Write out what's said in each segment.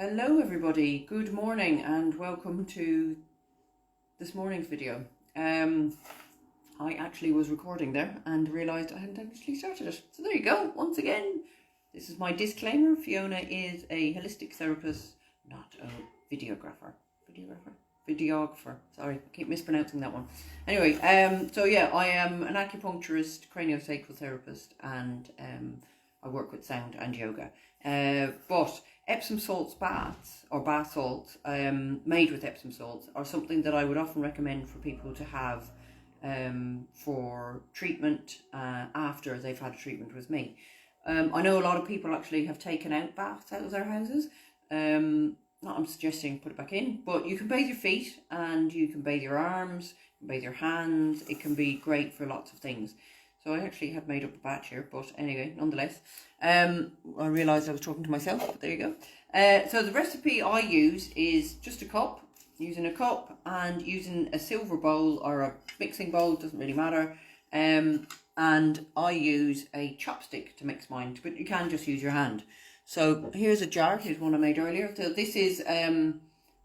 Hello everybody, good morning and welcome to this morning's video. I actually was recording there and realised I hadn't actually started it. So there you go, once again. This is my disclaimer. Fiona is a holistic therapist, not a videographer. Videographer. Sorry, I keep mispronouncing that one. Anyway, so yeah, I am an acupuncturist, craniosacral therapist, and I work with sound and yoga. But Epsom salts baths, or bath salts, made with Epsom salts, are something that I would often recommend for people to have for treatment after they've had a treatment with me. I know a lot of people actually have taken out baths out of their houses. Not I'm suggesting put it back in, but you can bathe your feet and you can bathe your arms, you can bathe your hands. It can be great for lots of things. So I actually had made up a batch here, but anyway, nonetheless, I realised I was talking to myself, but there you go. So the recipe I use is just a cup, using a cup and using a silver bowl or a mixing bowl, doesn't really matter. And I use a chopstick to mix mine, but you can just use your hand. So here's a jar, here's one I made earlier. So this is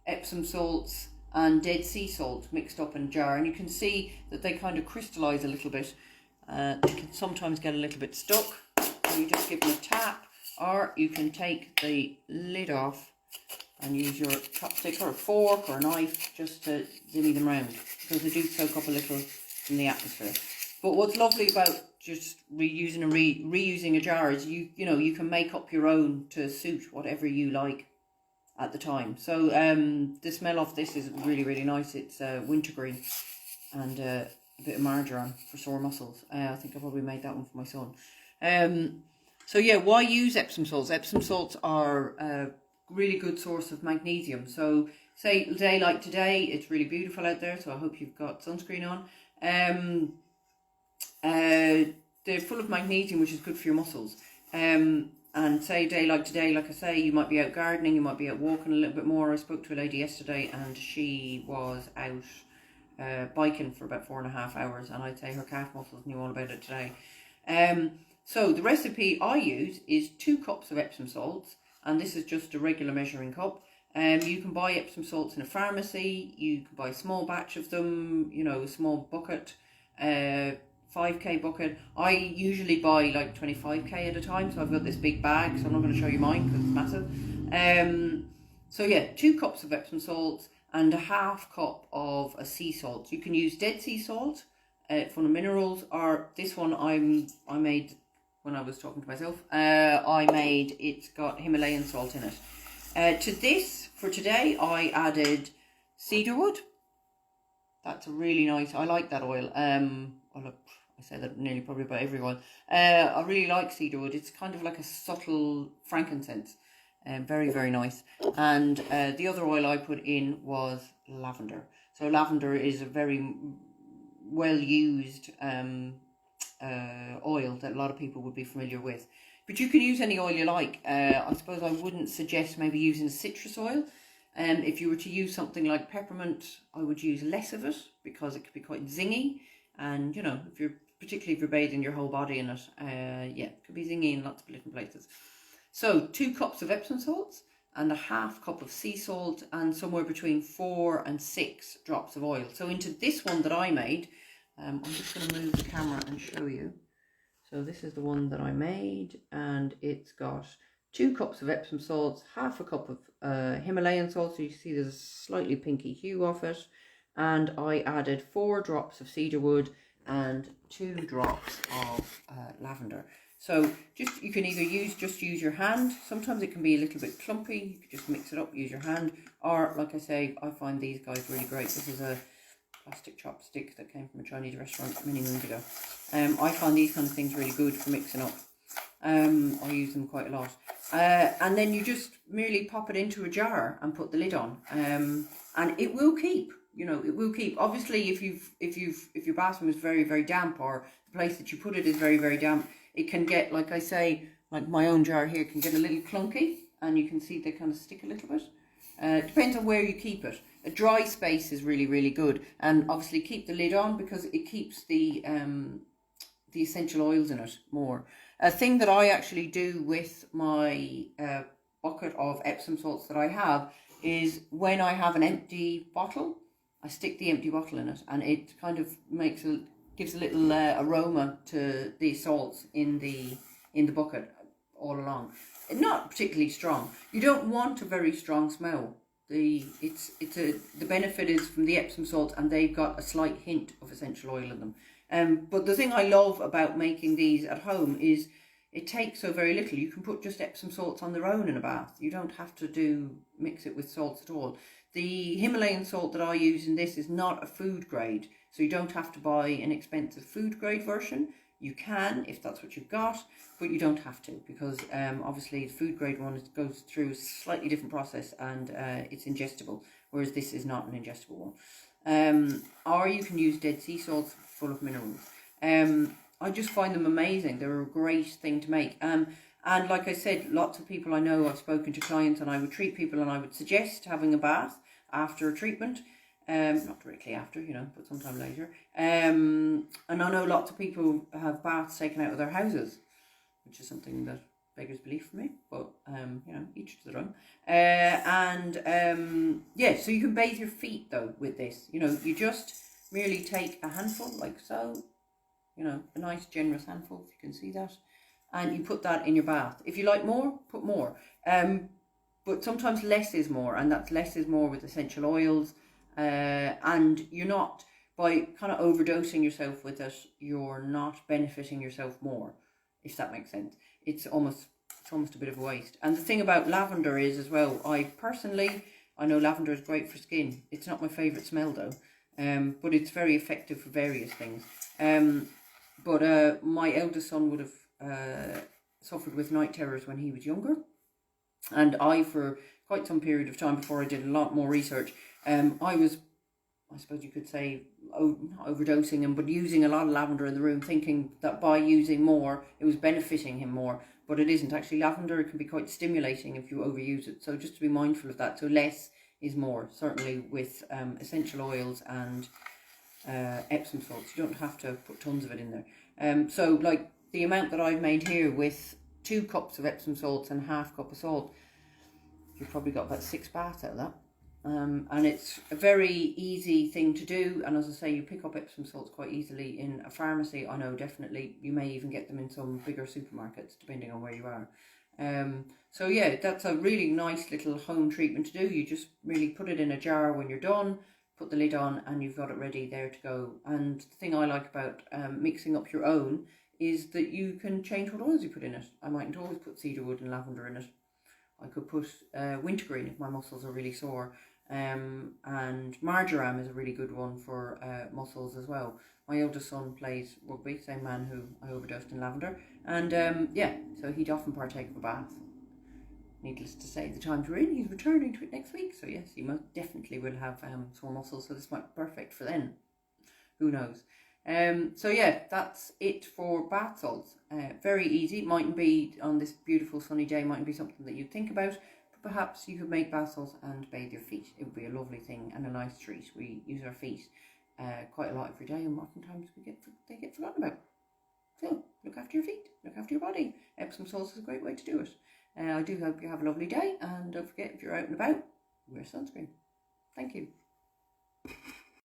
Epsom salts and Dead Sea salt mixed up in a jar, and you can see that they kind of crystallise a little bit. They can sometimes get a little bit stuck, so you just give them a tap, or you can take the lid off and use your chopstick or a fork or a knife just to zimmy them round, because they do soak up a little from the atmosphere. But what's lovely about just reusing and reusing a jar is you can make up your own to suit whatever you like at the time. So the smell of this is really, really nice. It's wintergreen and a bit of marjoram for sore muscles. I think I probably made that one for my son. So yeah, why use Epsom salts? Epsom salts are a really good source of magnesium. So say a day like today, it's really beautiful out there, so I hope you've got sunscreen on. They're full of magnesium, which is good for your muscles. And say a day like today, like I say, you might be out gardening, you might be out walking a little bit more. I spoke to a lady yesterday and she was out biking for about 4.5 hours, and I'd say her calf muscles knew all about it today. So the recipe I use is 2 cups of Epsom salts, and this is just a regular measuring cup. You can buy Epsom salts in a pharmacy, you can buy a small batch of them, a small bucket, 5k bucket. I usually buy like 25k at a time, so I've got this big bag, so I'm not going to show you mine because it's massive. So yeah, 2 cups of Epsom salts and a 1/2 cup of a sea salt. You can use Dead Sea salt from the minerals, or this one I made when I was talking to myself. It's got Himalayan salt in it. To this, for today, I added cedarwood. That's a really nice, I like that oil. I say that nearly probably about every oil. I really like cedarwood. It's kind of like a subtle frankincense. Very, very nice. And the other oil I put in was lavender. So lavender is a very well used oil that a lot of people would be familiar with. But you can use any oil you like. I suppose I wouldn't suggest maybe using citrus oil. If you were to use something like peppermint, I would use less of it because it could be quite zingy. And particularly if you're bathing your whole body in it, it could be zingy in lots of different places. So 2 cups of Epsom salts and a 1/2 cup of sea salt, and somewhere between 4 and 6 drops of oil. So into this one that I made, I'm just going to move the camera and show you. So this is the one that I made, and it's got 2 cups of Epsom salts, 1/2 cup of Himalayan salt, so you see there's a slightly pinky hue off it, and I added 4 drops of cedarwood and 2 drops of lavender. So you can either use your hand. Sometimes it can be a little bit clumpy. You can just mix it up, use your hand. Or like I say, I find these guys really great. This is a plastic chopstick that came from a Chinese restaurant many moons ago. I find these kind of things really good for mixing up. I use them quite a lot. And then you just merely pop it into a jar and put the lid on. And it will keep. It will keep. Obviously, if your bathroom is very, very damp, or the place that you put it is very, very damp, it can get, like I say, like my own jar here, can get a little clunky, and you can see they kind of stick a little bit. It depends on where you keep it. A dry space is really, really good, and obviously keep the lid on because it keeps the essential oils in it more. A thing that I actually do with my bucket of Epsom salts that I have is when I have an empty bottle, I stick the empty bottle in it, and it kind of gives a little aroma to the salts in the bucket all along. Not particularly strong. You don't want a very strong smell. The benefit is from the Epsom salt, and they've got a slight hint of essential oil in them. But the thing I love about making these at home is it takes so very little. You can put just Epsom salts on their own in a bath. You don't have to mix it with salts at all. The Himalayan salt that I use in this is not a food grade, so you don't have to buy an expensive food grade version. You can, if that's what you've got, but you don't have to, because obviously the food grade one goes through a slightly different process, and it's ingestible, whereas this is not an ingestible one. Or you can use Dead Sea salts full of minerals. I just find them amazing. They're a great thing to make. And like I said, lots of people I know, I've spoken to clients, and I would treat people and I would suggest having a bath after a treatment. Not directly after, but sometime later. And I know lots of people have baths taken out of their houses, which is something that beggars belief for me, but each to their own. So you can bathe your feet though with this. You just merely take a handful like so, a nice generous handful, if you can see that, and you put that in your bath. If you like more, put more. But sometimes less is more, and that's less is more with essential oils. And you're not, by kind of overdosing yourself with it, you're not benefiting yourself more, if that makes sense. It's almost a bit of a waste. And the thing about lavender is as well, I know lavender is great for skin. It's not my favourite smell though, but it's very effective for various things. But my eldest son would have suffered with night terrors when he was younger, and I, for quite some period of time before I did a lot more research, I was, I suppose you could say, not overdosing him, but using a lot of lavender in the room, thinking that by using more, it was benefiting him more. But it isn't. Actually, lavender, it can be quite stimulating if you overuse it. So just to be mindful of that. So less is more, certainly with essential oils and Epsom salts. You don't have to put tons of it in there. So like the amount that I've made here with 2 cups of Epsom salts and half cup of salt, you've probably got about 6 baths out of that. And it's a very easy thing to do, and as I say, you pick up Epsom salts quite easily in a pharmacy. I know definitely you may even get them in some bigger supermarkets depending on where you are. So yeah, that's a really nice little home treatment to do. You just really put it in a jar when you're done, put the lid on, and you've got it ready there to go. And the thing I like about mixing up your own is that you can change what oils you put in it. I mightn't always put cedarwood and lavender in it. I could put wintergreen if my muscles are really sore. And marjoram is a really good one for muscles as well. My eldest son plays rugby, same man who I overdosed in lavender, and so he'd often partake of a bath. Needless to say, the times we're in, he's returning to it next week, so yes, he most definitely will have sore muscles, so this might be perfect for then. Who knows? So yeah, that's it for bath salts. Very easy. Mightn't be on this beautiful sunny day, mightn't be something that you'd think about. Perhaps you could make bath salts and bathe your feet. It would be a lovely thing and a nice treat. We use our feet quite a lot every day, and oftentimes they get forgotten about. So look after your feet, look after your body. Epsom salts is a great way to do it. I do hope you have a lovely day, and don't forget, if you're out and about, wear sunscreen. Thank you.